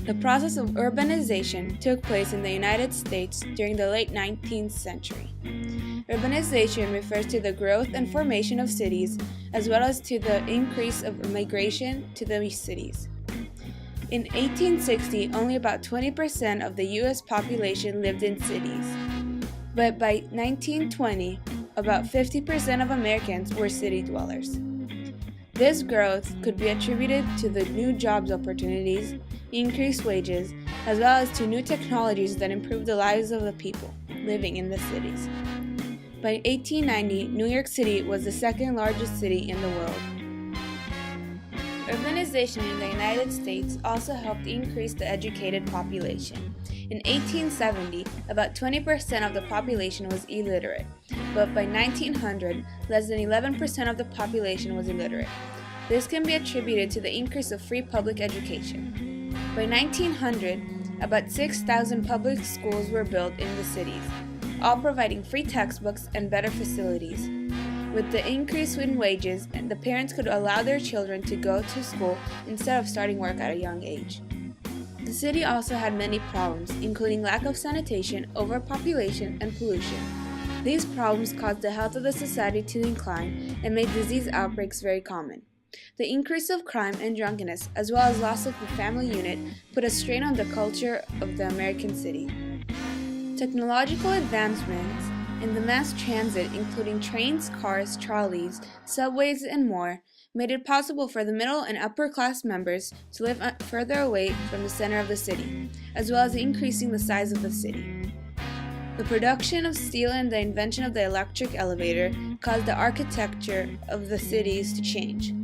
The process of urbanization took place in the United States during the late 19th century. Urbanization refers to the growth and formation of cities, as well as to the increase of migration to these cities. In 1860, only about 20% of the U.S. population lived in cities, but by 1920, about 50% of Americans were city dwellers. This growth could be attributed to the new jobs opportunities, increased wages, as well as to new technologies that improved the lives of the people living in the cities. By 1890, New York City was the second largest city in the world. Urbanization in the United States also helped increase the educated population. In 1870, about 20% of the population was illiterate, but by 1900, less than 11% of the population was illiterate. This can be attributed to the increase of free public education. By 1900, about 6,000 public schools were built in the cities, all providing free textbooks and better facilities. With the increase in wages, the parents could allow their children to go to school instead of starting work at a young age. The city also had many problems, including lack of sanitation, overpopulation, and pollution. These problems caused the health of the society to decline and made disease outbreaks very common. The increase of crime and drunkenness, as well as loss of the family unit, put a strain on the culture of the American city. Technological advancements in the mass transit, including trains, cars, trolleys, subways, and more, made it possible for the middle and upper class members to live further away from the center of the city, as well as increasing the size of the city. The production of steel and the invention of the electric elevator caused the architecture of the cities to change.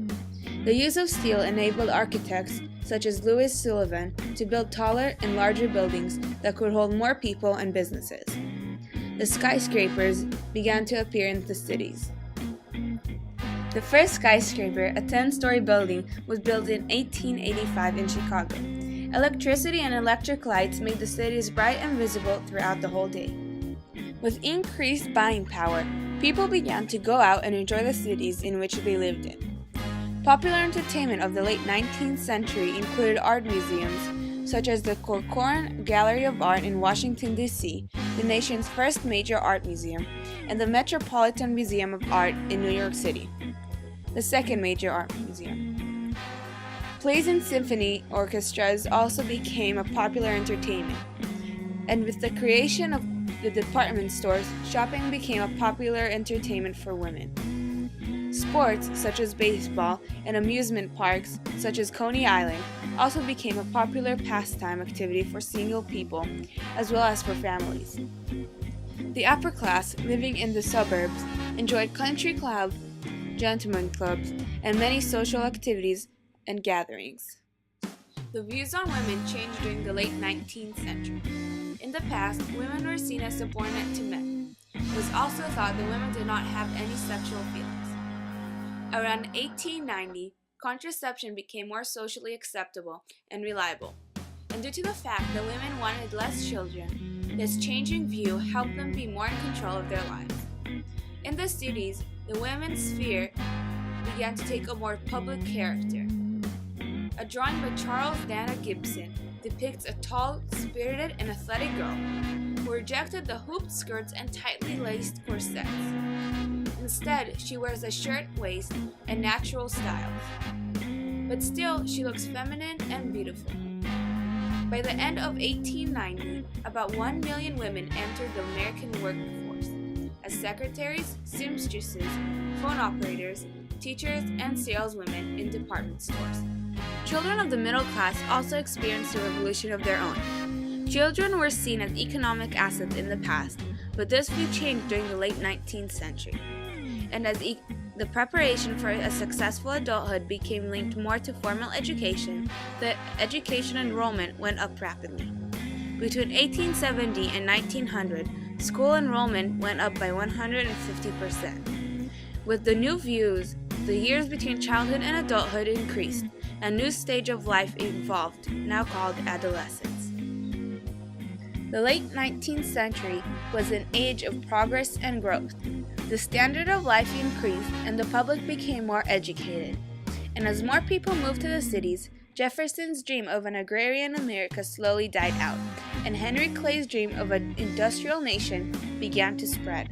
The use of steel enabled architects, such as Louis Sullivan, to build taller and larger buildings that could hold more people and businesses. The skyscrapers began to appear in the cities. The first skyscraper, a 10-story building, was built in 1885 in Chicago. Electricity and electric lights made the cities bright and visible throughout the whole day. With increased buying power, people began to go out and enjoy the cities in which they lived in. Popular entertainment of the late 19th century included art museums, such as the Corcoran Gallery of Art in Washington, D.C., the nation's first major art museum, and the Metropolitan Museum of Art in New York City, the second major art museum. Plays and symphony orchestras also became a popular entertainment, and with the creation of the department stores, shopping became a popular entertainment for women. Sports, such as baseball, and amusement parks, such as Coney Island, also became a popular pastime activity for single people, as well as for families. The upper class, living in the suburbs, enjoyed country clubs, gentlemen clubs, and many social activities and gatherings. The views on women changed during the late 19th century. In the past, women were seen as subordinate to men. It was also thought that women did not have any sexual feelings. Around 1890, contraception became more socially acceptable and reliable. And due to the fact that women wanted less children, this changing view helped them be more in control of their lives. In the cities, the women's sphere began to take a more public character. A drawing by Charles Dana Gibson depicts a tall, spirited, and athletic girl who rejected the hooped skirts and tightly laced corsets. Instead, she wears a shirt waist and natural styles. But still, she looks feminine and beautiful. By the end of 1890, about 1 million women entered the American workforce as secretaries, seamstresses, phone operators, teachers, and saleswomen in department stores. Children of the middle class also experienced a revolution of their own. Children were seen as economic assets in the past, but this view changed during the late 19th century. And as the preparation for a successful adulthood became linked more to formal education, the education enrollment went up rapidly. Between 1870 and 1900, school enrollment went up by 150%. With the new views, the years between childhood and adulthood increased. A new stage of life evolved, now called adolescence. The late 19th century was an age of progress and growth. The standard of life increased and the public became more educated. And as more people moved to the cities, Jefferson's dream of an agrarian America slowly died out, and Henry Clay's dream of an industrial nation began to spread.